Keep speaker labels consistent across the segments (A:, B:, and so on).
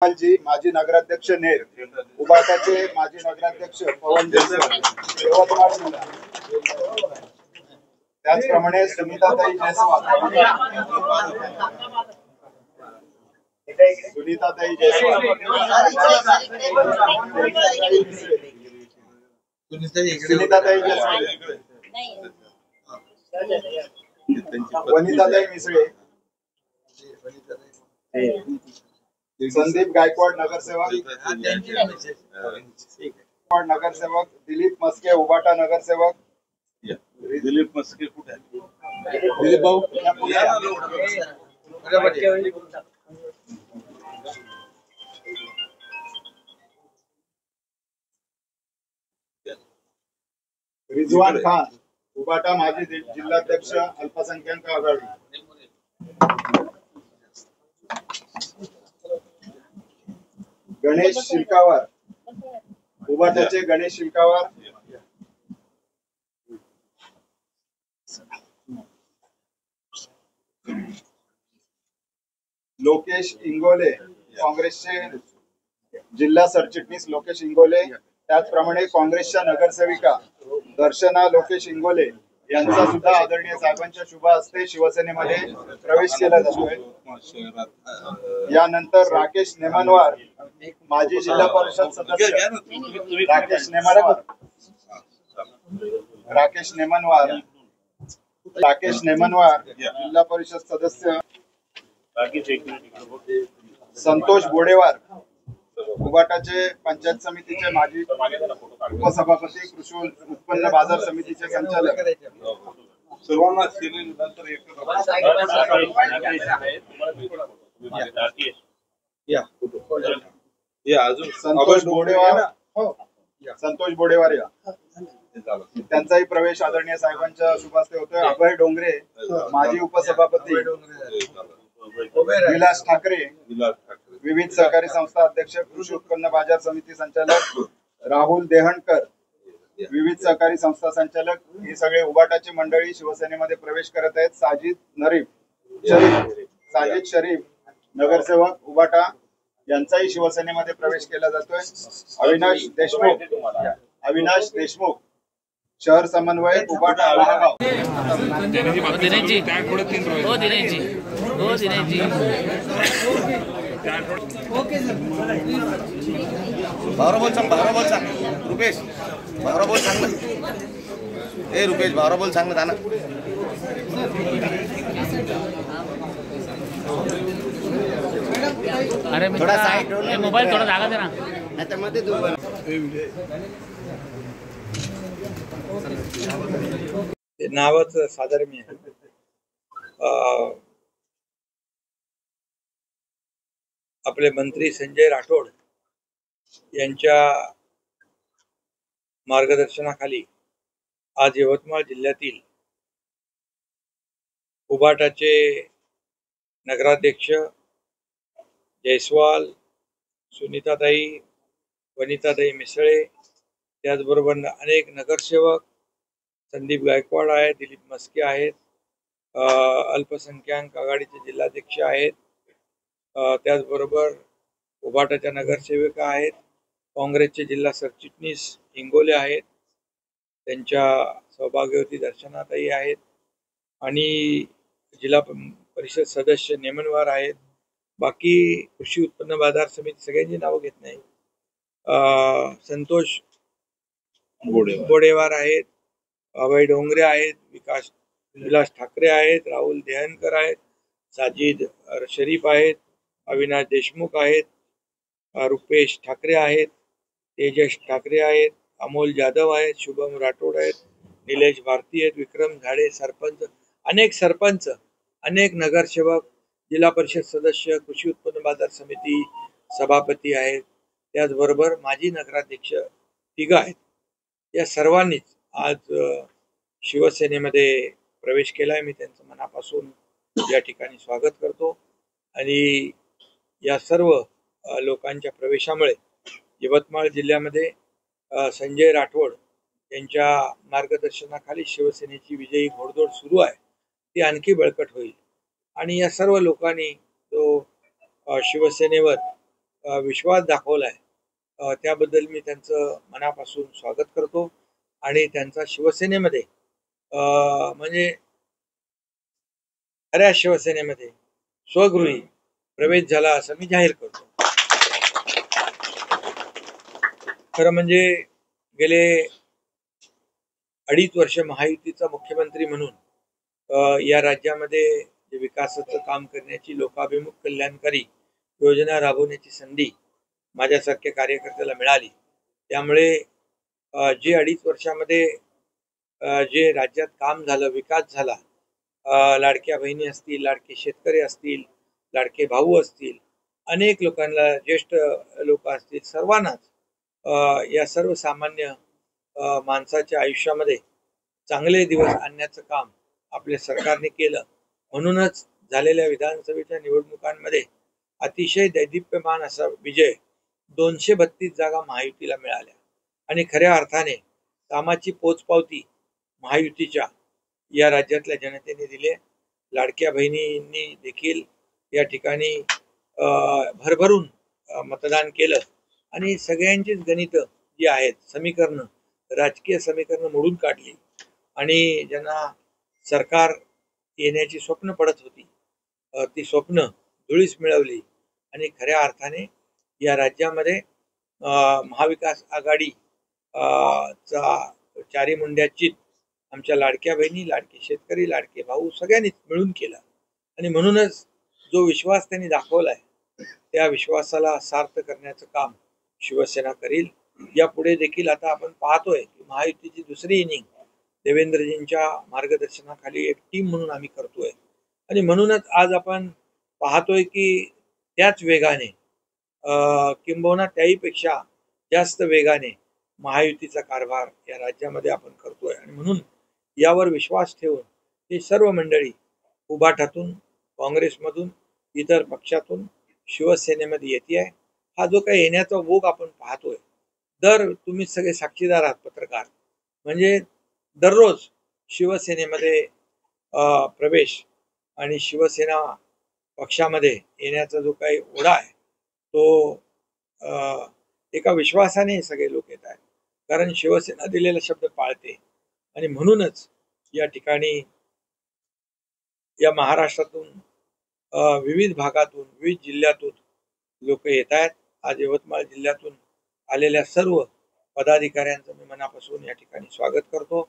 A: जी माजी नगराध्यक्ष नेर, उबाटाचे माजी नगराध्यक्ष पवन जयस्वाल, त्याचप्रमाणे सुनीताताई जयस्वाल, सुनीताताई जयस्वाल, वनिताताई मिसळे, संदीप गायकवाड नगरसेवक, नगरसेवक दिलीप मस्के उबाटा नगरसेवक,
B: दिलीप मस्के कुठे आहे?
A: दिलीप भाऊ रिजवान खान उबाटा माजी जिल्हाध्यक्ष अल्पसंख्याक आघाडी, गणेश शिलकावर उबाटाचे गणेश शिलकावर, लोकेश इंगोले काँग्रेसचे जिल्हा सरचिटणीस लोकेश इंगोले, त्याचप्रमाणे काँग्रेसच्या नगरसेविका दर्शना लोकेश इंगोले यांचा सुद्धा आदरणीय साहेबांच्या शुभ हस्ते शिवसेनेमध्ये प्रवेश केला जातोय। यानंतर राकेश नेमनवार माजी जिल्हा परिषद सदस्य, राकेश नेमनवार जिल्हा परिषद सदस्य, संतोष बोडेवार उबाटाचे पंचायत समितीचे माजी उपसभापती, कृषी उत्पन्न बाजार समितीचे संचालक,
B: सर्वांना
A: संतोष बोडेवार या त्यांचाही प्रवेश आदरणीय साहेबांच्या शुभ हस्ते होतोय। अभय डोंगरे माजी उपसभापती, विलास ठाकरे विविध सहकारी संस्था अध्यक्ष, कृषी उत्पन्न बाजार समिती संचालक, राहुल देहणकर विविध सहकारी संस्था संचालक, हे सगळे उबाटाची मंडळी शिवसेनेमध्ये प्रवेश करत आहेत। साजिद शरीफ नगरसेवक उबाटा यांचाही शिवसेनेमध्ये प्रवेश केला जातोय। अविनाश देशमुख शहर समन्वयक उबाटा महागाव,
C: भावरा सांग रुपेश, भावरा बोल सांग ना, ए रुपेश भावरा बोल सांग ना,
D: अरे
C: थोड़ा साइड
D: मोबाईल थोडा जागा दे ना,
C: नाही तर मध्ये तू
E: नावाचं साधर्म्य आहे। आपले मंत्री संजय राठोड यांच्या मार्गदर्शनाखाली आज यवतमाळ जिल्ह्यातील उबाटाचे नगराध्यक्ष जयस्वाल, सुनीताताई, वनिताताई मिसळे, त्याचबरोबर अनेक नगरसेवक, संदीप गायकवाड आहेत, दिलीप मस्के आहेत, अल्पसंख्याक आघाडीचे जिल्हाध्यक्ष आहेत, त्याचबरोबर उबाटाच्या नगरसेविका आहेत, काँग्रेसचे जिल्हा सरचिटणीस इंगोले आहेत, त्यांच्या सौभाग्यवती दर्शनाताई आहेत आणि जिल्हा परिषद सदस्य नेमनवार आहेत। बाकी कृषी उत्पन्न बाजार समिती सगळ्यांची नावं घेत नाही, संतोष बोडेवार आहेत, अभय डोंगरे आहेत, विलास ठाकरे आहेत, राहुल देहणकर आहेत, साजिद शरीफ आहेत, अविनाश देशमुख आहेत, रुपेश ठाकरे आहेत, तेजस ठाकरे आहेत, अमोल जाधव आहेत, शुभम राठोड आहेत, निलेश भारती आहेत, विक्रम झाडे, सरपंच, अनेक नगरसेवक, जिल्हा परिषद सदस्य, कृषी उत्पन्न बाजार समिती सभापती आहेत, त्याचबरोबर माजी नगराध्यक्ष 3 आहेत। या सर्वांनीच आज शिवसेनेमध्ये प्रवेश केलाय। मी त्यांचं मनापासून या ठिकाणी स्वागत करतो आणि या सर्व लोकांच्या प्रवेशामुळे यवतमाळ जिल्ह्यामध्ये संजय राठोड यांच्या मार्गदर्शनाखाली शिवसेनेची विजयी घोडदौड सुरू आहे, ती आणखी बळकट होईल आणि या सर्व लोकांनी तो शिवसेनेवर विश्वास दाखवलाय त्याबद्दल मी त्यांचं मनापासून स्वागत करतो आणि त्यांचा शिवसेनेमध्ये म्हणजे खऱ्या शिवसेनेमध्ये स्वगृही प्रवेश झाला असं मी जाहीर करतो. खरं म्हणजे गेले 2.5 वर्ष महायुतीचा मुख्यमंत्री म्हणून या राज्यामध्ये जे विकासाचं काम करण्याची, लोकाभिमुख कल्याणकारी योजना राबवण्याची संधी माझ्यासारख्या कार्यकर्त्याला मिळाली. त्यामुळे जे 2.5 वर्षामध्ये जे राज्यात काम झालं, विकास झाला, लाडक्या बहिणी असतील, लाडके शेतकरी असतील, लाडके भाऊ असतील, अनेक लोकांना, ज्येष्ठ लोक असतील, सर्वांनाच या सर्वसामान्य माणसाच्या आयुष्यामध्ये चांगले दिवस आणण्याचं काम आपल्या सरकारने केलं. म्हणूनच झालेल्या विधानसभेच्या निवडणुकांमध्ये अतिशय दैदिप्यमान असा विजय 232 जागा महायुतीला मिळाल्या आणि खऱ्या अर्थाने कामाची पोचपावती महायुतीच्या या राज्यातल्या जनतेने दिली. लाडक्या बहिणींनी देखील या ठिकाणी भरभरून मतदान केलं आणि सगळ्यांचीच गणितं जी आहेत, समीकरणं, राजकीय समीकरणं मोडून काढली आणि ज्यांना सरकार येण्याची स्वप्न पडत होती ती स्वप्न धुळीस मिळवली आणि खऱ्या अर्थाने या राज्यामध्ये महाविकास आघाडी चा चारी मुंड्याची आमच्या लाडक्या बहिणी, लाडके शेतकरी, लाडके भाऊ सगळ्यांनीच मिळून केला आणि म्हणूनच जो विश्वास त्यांनी दाखवलाय त्या विश्वासाला सार्थ करण्याचं काम शिवसेना करील. यापुढे देखील आता आपण पाहतोय की महायुतीची दुसरी इनिंग देवेंद्रजींच्या मार्गदर्शनाखाली एक टीम म्हणून आम्ही करतोय आणि म्हणूनच आज आपण पाहतोय की त्याच वेगाने किंबहुना त्याहीपेक्षा जास्त वेगाने महायुतीचा कारभार या राज्यामध्ये आपण करतोय आणि म्हणून यावर विश्वास ठेवून ही सर्व मंडळी उभाटातून, काँग्रेसमधून, इतर पक्षातून शिवसेनेमध्ये येते आहे. हा जो काही येण्याचा ओघ आपण पाहतोय, तुम्ही सगळे साक्षीदार आहात, पत्रकार, म्हणजे दररोज शिवसेनेमध्ये प्रवेश आणि शिवसेना पक्षामध्ये येण्याचा जो काही ओढा आहे तो एका विश्वासाने सगळे लोक येत आहेत, कारण शिवसेना दिलेला शब्द पाळते आणि म्हणूनच या ठिकाणी या महाराष्ट्रातून विविध भागातून, विविध जिल्ह्यातून लोक येत आहेत. आज यवतमाळ जिल्ह्यातून आलेल्या सर्व पदाधिकाऱ्यांचं मी मनापासून या ठिकाणी स्वागत करतो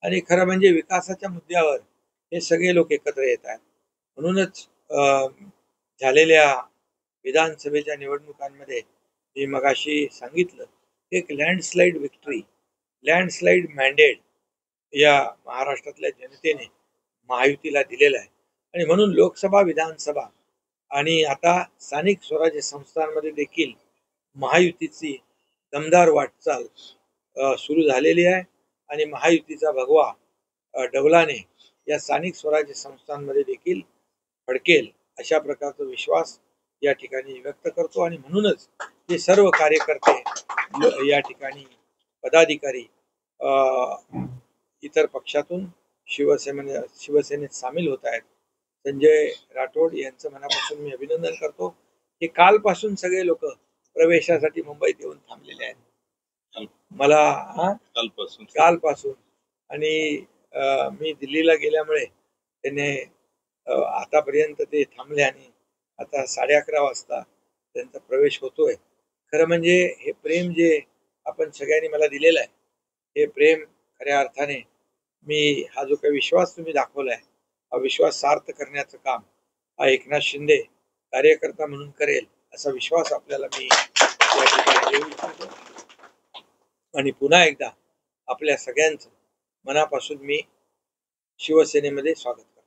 E: आणि खरं म्हणजे विकासाच्या मुद्द्यावर हे सगळे लोक एकत्र येत आहेत. म्हणूनच झालेल्या विधानसभेच्या निवडणुकांमध्ये मी मगाशी सांगितलं, एक लँडस्लाईड विक्ट्री, लँडस्लाईड मॅन्डेट या महाराष्ट्रातल्या जनतेने महायुतीला दिलेला आहे आणि म्हणून लोकसभा, विधानसभा आणि आता स्थानिक स्वराज्य संस्थांमध्ये देखील महायुतीची दमदार वाटचाल सुरू झालेली आहे आणि महायुतीचा भगवा डौलाने या स्थानिक स्वराज्य संस्थांमध्ये देखील फडकेल अशा प्रकारचा विश्वास या ठिकाणी व्यक्त करतो आणि म्हणूनच हे सर्व कार्यकर्ते या ठिकाणी, पदाधिकारी इतर पक्षातून शिवसेनेत सामील होत आहेत. संजय राठोड यांचं मनापासून मी अभिनंदन करतो की कालपासून सगळे लोक प्रवेशासाठी मुंबईत येऊन थांबलेले आहेत. मला कालपासून आणि मी दिल्लीला गेल्यामुळे त्याने आतापर्यंत ते थांबले आणि आता 11:30 वाजता त्यांचा प्रवेश होतोय. खरं म्हणजे हे प्रेम जे आपण सगळ्यांनी मला दिलेलं आहे, हे प्रेम खऱ्या अर्थाने मी, हा जो काही विश्वास तुम्ही दाखवलाय, हा विश्वास सार्थ करण्याचं काम हा एकनाथ शिंदे कार्यकर्ता म्हणून करेल असा विश्वास आपल्याला मी या ठिकाणी देऊ इच्छितो आणि पुन्हा एकदा आपल्या सगळ्यांचं मनापासून मी शिवसेनेमध्ये स्वागत करतो.